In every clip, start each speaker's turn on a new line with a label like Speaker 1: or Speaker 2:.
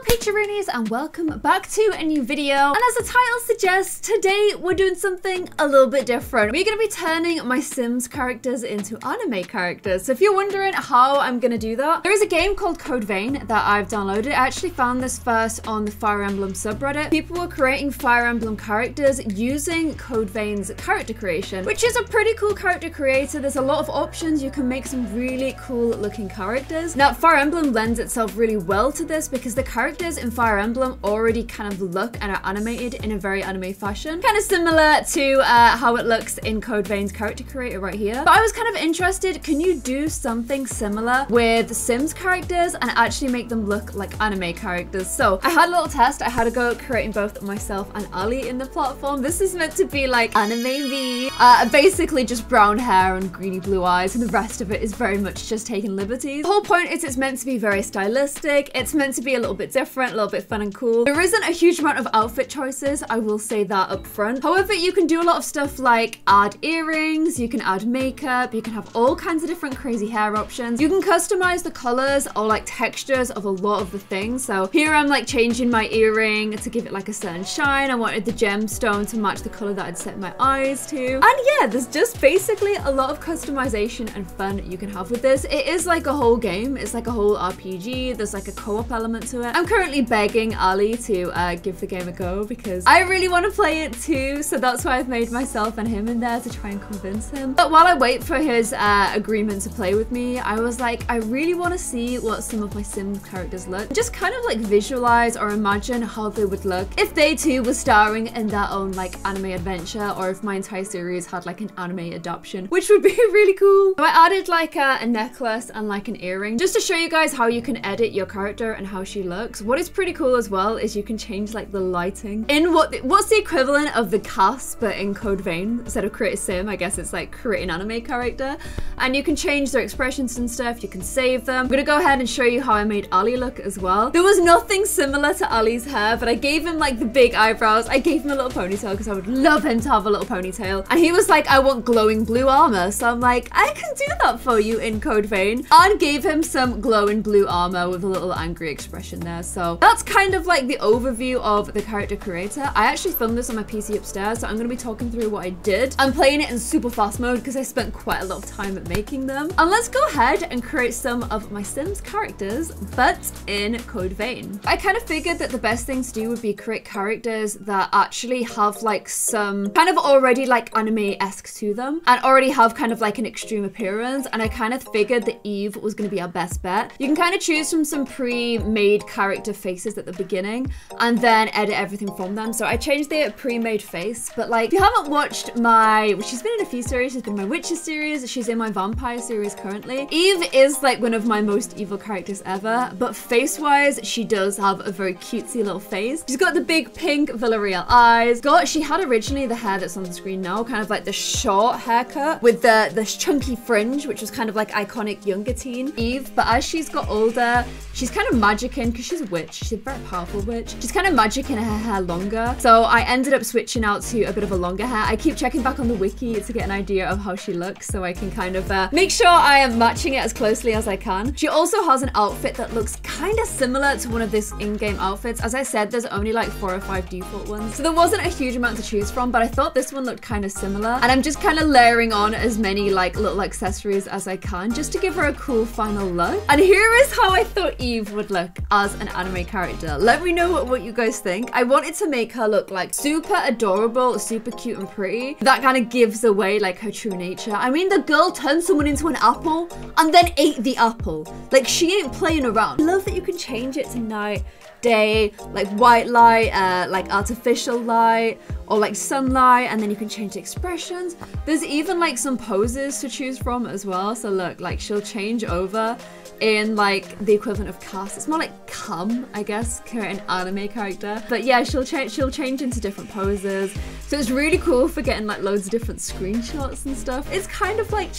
Speaker 1: Hello Pictureroonies and welcome back to a new video. And as the title suggests, today we're doing something a little bit different. We're going to be turning my Sims characters into anime characters. So if you're wondering how I'm going to do that, there is a game called Code Vein that I've downloaded. I actually found this first on the Fire Emblem subreddit. People were creating Fire Emblem characters using Code Vein's character creation, which is a pretty cool character creator. There's a lot of options. You can make some really cool looking characters. Now, Fire Emblem lends itself really well to this because the characters in Fire Emblem already kind of look and are animated in a very anime fashion. Kind of similar to how it looks in Code Vein's character creator right here. But I was kind of interested, can you do something similar with Sims characters and actually make them look like anime characters? So I had a little test. I had to go creating both myself and Ali in the platform. This is meant to be like anime me. Basically just brown hair and greeny blue eyes, and the rest of it is very much just taking liberties. The whole point is it's meant to be very stylistic. It's meant to be a little bit different, a little bit fun and cool. There isn't a huge amount of outfit choices, I will say that up front. However, you can do a lot of stuff like add earrings, you can add makeup, you can have all kinds of different crazy hair options. You can customize the colors or like textures of a lot of the things. So here I'm like changing my earring to give it like a certain shine. I wanted the gemstone to match the color that I'd set my eyes to. And yeah, there's just basically a lot of customization and fun you can have with this. It is like a whole game. It's like a whole RPG. There's like a co-op element to it. I'm currently begging Ali to give the game a go because I really want to play it too. So that's why I've made myself and him in there to try and convince him. But while I wait for his agreement to play with me, I was like, I really want to see what some of my Sims characters look. Just kind of like visualize or imagine how they would look if they too were starring in their own like anime adventure, or if my entire series had like an anime adaptation, which would be really cool. So I added like a necklace and like an earring just to show you guys how you can edit your character and how she looks. What is pretty cool as well is you can change like the lighting in what's the equivalent of the cast, but in Code Vein. Instead of create a sim, I guess it's like create an anime character, and you can change their expressions and stuff. You can save them. I'm gonna go ahead and show you how I made Ali look as well. There was nothing similar to Ali's hair, but I gave him like the big eyebrows. I gave him a little ponytail because I would love him to have a little ponytail, and he was like, I want glowing blue armor. So I'm like, I can do that for you in Code Vein, and gave him some glowing blue armor with a little angry expression there. So that's kind of like the overview of the character creator. I actually filmed this on my PC upstairs, so I'm going to be talking through what I did. I'm playing it in super fast mode because I spent quite a lot of time at making them. And let's go ahead and create some of my Sims characters, but in Code Vein. I kind of figured that the best thing to do would be create characters that actually have like some kind of already like anime-esque to them and already have kind of like an extreme appearance. And I kind of figured that Eve was going to be our best bet. You can kind of choose from some pre-made character faces at the beginning and then edit everything from them. So I changed the pre-made face, but like if you haven't watched she's been in a few series. She's been in my Witcher series. She's in my Vampire series currently. Eve is like one of my most evil characters ever, but face-wise, she does have a very cutesy little face. She's got the big pink Villarreal eyes. She had originally the hair that's on the screen now, kind of like the short haircut with the chunky fringe, which was kind of like iconic younger teen Eve. But as she's got older, she's kind of magicking because she's a witch. She's a very powerful witch. She's kind of magicking her hair longer. So I ended up switching out to a bit of a longer hair. I keep checking back on the wiki to get an idea of how she looks so I can kind of make sure I am matching it as closely as I can. She also has an outfit that looks kind of similar to one of this in-game outfits. As I said, there's only like 4 or 5 default ones, so there wasn't a huge amount to choose from, but I thought this one looked kind of similar, and I'm just kind of layering on as many like little accessories as I can just to give her a cool final look. And here is how I thought Eve would look as an anime character. Let me know what you guys think. I wanted to make her look like super adorable, super cute and pretty. That kind of gives away like her true nature. I mean, the girl turned someone into an apple and then ate the apple. Like, she ain't playing around. I love that you can change it to night, day, like white light, like artificial light, or like sunlight, and then you can change the expressions. There's even like some poses to choose from as well. So look, like she'll change over in like the equivalent of cast. It's more like cam, I guess, an anime character. But yeah, she'll change into different poses. So it's really cool for getting like loads of different screenshots and stuff. It's kind of like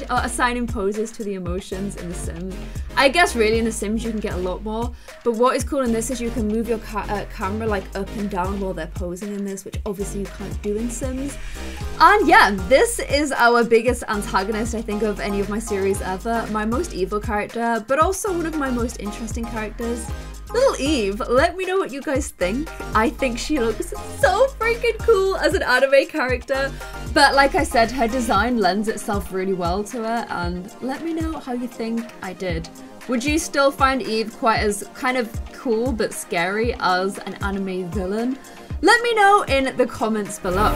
Speaker 1: assigning poses to the emotions in The Sims. I guess really in The Sims you can get a lot more, but what is cool in this is you can move your camera like up and down while they're posing in this, which obviously you can't do in Sims. And yeah, this is our biggest antagonist, I think, of any of my series ever. My most evil character, but also one of my most interesting characters. Little Eve, let me know what you guys think. I think she looks so freaking cool as an anime character. But like I said, her design lends itself really well to her, and let me know how you think I did. Would you still find Eve quite as kind of cool but scary as an anime villain? Let me know in the comments below.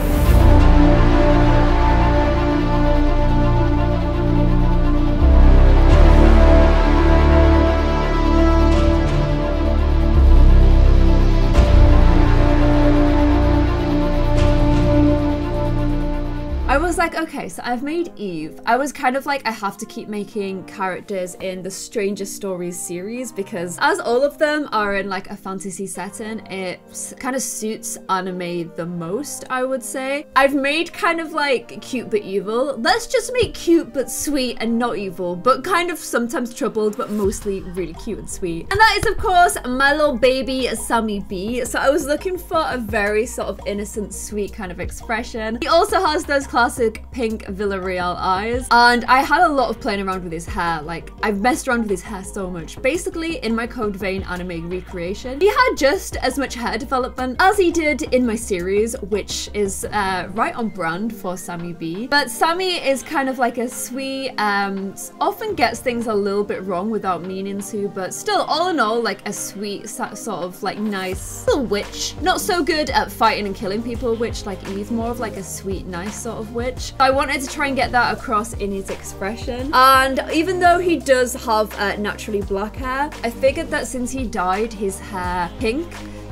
Speaker 1: I was like, okay, so I've made Eve. I was kind of like, I have to keep making characters in the Stranger Stories series because as all of them are in like a fantasy setting, it kind of suits anime the most, I would say. I've made kind of like cute but evil. Let's just make cute but sweet and not evil, but kind of sometimes troubled, but mostly really cute and sweet. And that is, of course, my little baby, Sammy B. So I was looking for a very sort of innocent, sweet kind of expression. He also has those classic pink Villarreal eyes, and I had a lot of playing around with his hair. Like, I've messed around with his hair so much. Basically, in my Code Vein anime recreation, he had just as much hair development as he did in my series, which is right on brand for Sammy B. But Sammy is kind of like a sweet, often gets things a little bit wrong without meaning to, but still, all in all, like a sweet, sort of like nice little witch. Not so good at fighting and killing people, witch like Eve, more of like a sweet, nice sort of witch. I wanted to try and get that across in his expression. And even though he does have naturally black hair, I figured that since he dyed his hair pink,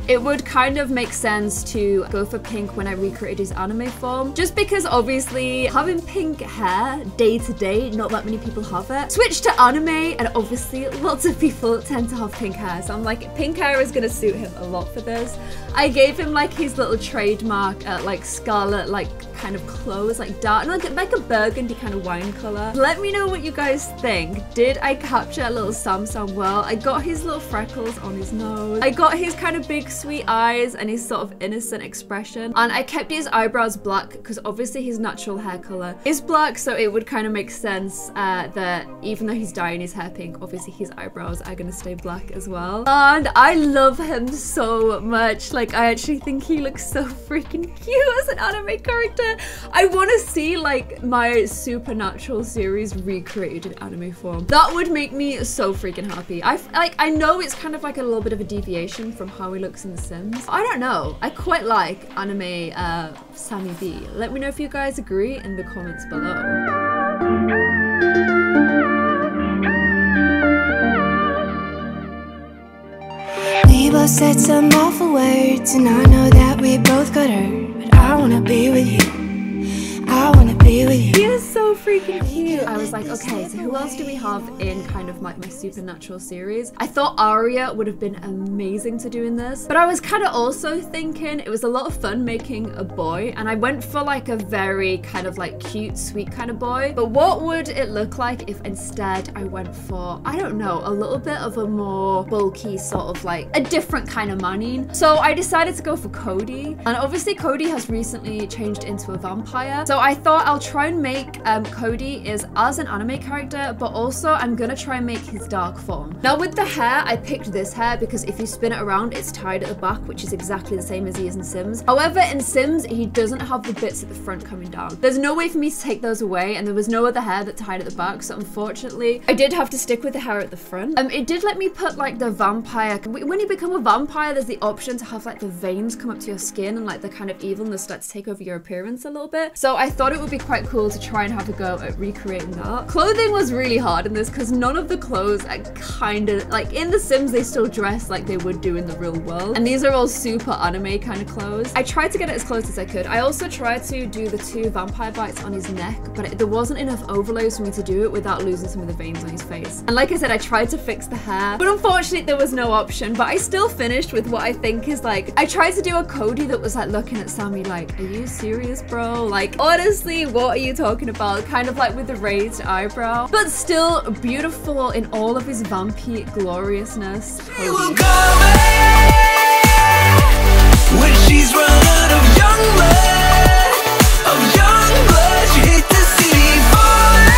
Speaker 1: it would kind of make sense to go for pink when I recreated his anime form. Just because obviously having pink hair day to day, not that many people have it. Switch to anime and obviously lots of people tend to have pink hair. So I'm like, pink hair is gonna suit him a lot for this. I gave him like his little trademark like scarlet like kind of clothes, like dark, like a burgundy kind of wine color. Let me know what you guys think. Did I capture little Sam well? I got his little freckles on his nose. I got his kind of big sweet eyes and his sort of innocent expression. And I kept his eyebrows black because obviously his natural hair color is black, so it would kind of make sense that even though he's dyeing his hair pink, obviously his eyebrows are gonna stay black as well. And I love him so much. Like, I actually think he looks so freaking cute as an anime character. I want to see like my Supernatural series recreated in anime form. That would make me so freaking happy. I know it's kind of like a little bit of a deviation from how he looks in The Sims. I don't know. I quite like anime Sammy B. Let me know if you guys agree in the comments below.
Speaker 2: We both said some awful words, and I know that we both got hurt, but I wanna be with you. I wanna be with you.
Speaker 1: He is so freaking cute. I was like, okay, so who else do we have in kind of like my Supernatural series? I thought Arya would have been amazing to do in this, but I was kind of also thinking it was a lot of fun making a boy, and I went for like a very kind of like cute, sweet kind of boy. But what would it look like if instead I went for, I don't know, a little bit of a more bulky sort of like a different kind of manning? So I decided to go for Cody, and obviously Cody has recently changed into a vampire. So I thought I'll try and make Cody is as an anime character, but also I'm gonna try and make his dark form. Now with the hair, I picked this hair because if you spin it around, it's tied at the back, which is exactly the same as he is in Sims. However, in Sims, he doesn't have the bits at the front coming down. There's no way for me to take those away, and there was no other hair that tied at the back, so unfortunately, I did have to stick with the hair at the front. It did let me put like the vampire, when you become a vampire, there's the option to have like the veins come up to your skin and like the kind of evilness start to take over your appearance a little bit. So I thought it would be quite cool to try and have a go at recreating that. Clothing was really hard in this because none of the clothes are kind of like in The Sims, they still dress like they would do in the real world, and these are all super anime kind of clothes. I tried to get it as close as I could. I also tried to do the 2 vampire bites on his neck, but there wasn't enough overlays for me to do it without losing some of the veins on his face. And like I said, I tried to fix the hair, but unfortunately there was no option. But I still finished with what I think is like, I tried to do a Cody that was like looking at Sammy like, are you serious, bro? Like, honestly, what are you talking about? Kind of like with the raised eyebrow, but still beautiful in all of his vampy gloriousness.
Speaker 3: She will go away when she's run out of young blood, She hate to see me falling.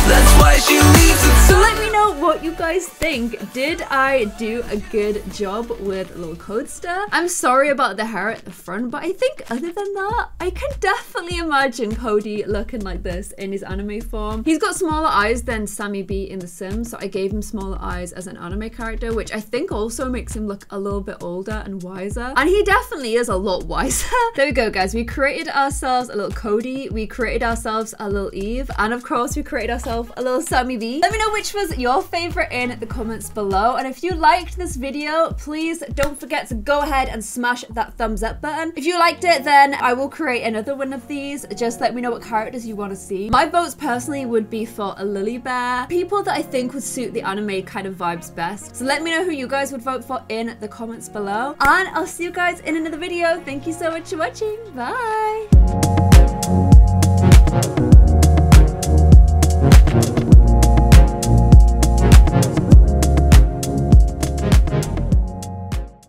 Speaker 3: That's why she leaves it.
Speaker 1: So let me know what you guys think. Did I do a good job with Lil Codester. I'm sorry about the hair at the front, but I think other than that, I can definitely imagine Cody looking like this in his anime form. He's got smaller eyes than Sammy B in The Sims, so I gave him smaller eyes as an anime character, which I think also makes him look a little bit older and wiser. And he definitely is a lot wiser. There we go, guys. We created ourselves a little Cody, we created ourselves a little Eve, and of course we created ourselves a little Sammy B. Let me know which was your favorite in the comments below, and if you liked this video, please don't forget to go ahead and smash that thumbs up button. If you liked it, then I will create another one of these. Just let me know what characters you want to see. My votes personally would be for a Lily Bear, people that I think would suit the anime kind of vibes best. So let me know who you guys would vote for in the comments below, and I'll see you guys in another video. Thank you so much for watching. Bye.